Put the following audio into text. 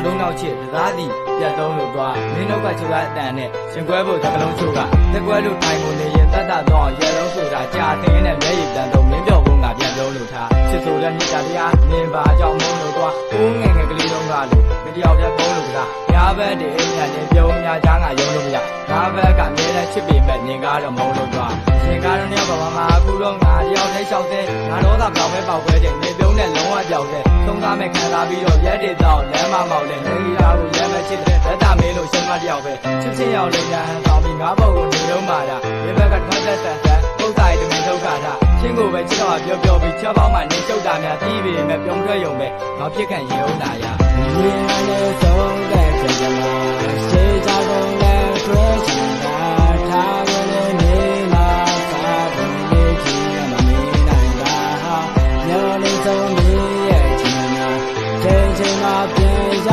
လုံးနောက်ချစ်သားသည်ပြတ်သုံးလို့သွားမင်းတို့ကချိုကအတန်နဲ့ရှင်ကွဲဖို့တကလုံးချိုကတက်ကွဲလို့ထိုင်ဖို့နေရင်တတ်တတော့ရဲလုံးဆိုတာကြာတင်းနဲ့မျက်ရည်တန်တော့မင်းပြောဖို့ငါပြန်ပြောလို့ထားချစ်ဆိုတဲ့မြစ်တာတရားနင်ပါကြောင့်မုန်းလို့သွားကိုငယ်ငယ်ကလေးတုန်းကလို့မတယောက်တည်းပုံးလို့ကညာဘက်တည်းညာနေပြုံးညာချားငါယုံလို့မရငါဘက်ကမြဲတမ်းချစ်ပေမဲ့နင်ကတော့မုန်းလို့သွားရှင်ကားတော့ရောက်ပါမှာအခုတော့ငါတယောက်တည်းလျှောက်တဲ့ငါတော့သာပြောင်းပဲပေါက်ပဲတဲ့နေပြုံးနဲ့လုံးဝပြောက်တဲ့သုံးသားမဲ့ခံစားပြီးတော့ရဲတေတော့လမ်းမမောက်တဲ့နေရီယာကိုရဲမဲ့ချစ်တဲ့ဗက်တာမေးလို့ရှင်မတယောက်ပဲချစ်ချင်းရောက်လေညာဟန်တောင်းပြီးငါဘောက်ကိုနေလုံးမာတာဒီဘက်ကထွက်သက်သက်ပုတ်တိုင်းတမင်ထုတ်ခါတာရှင်းကိုပဲချစ်တော့ပြောပြီးချက်ပေါင်းမှနေချုပ်တာများတီးပေမဲ့ပြုံးထွက်ရုံပဲငါဖြစ်ခံရင်ဦးတာရရေနဲ့ဆုံးတဲ့ကြကြလာစေချကုန်နဲ့ထွေးချင်တာထားဝင်နေမှာသာဝင်နေချင်မမေးနိုင်တာဟာမျောနေဆုံးနေရဲ့ချင်နာချိန်ချိန်မှာပြင်ရ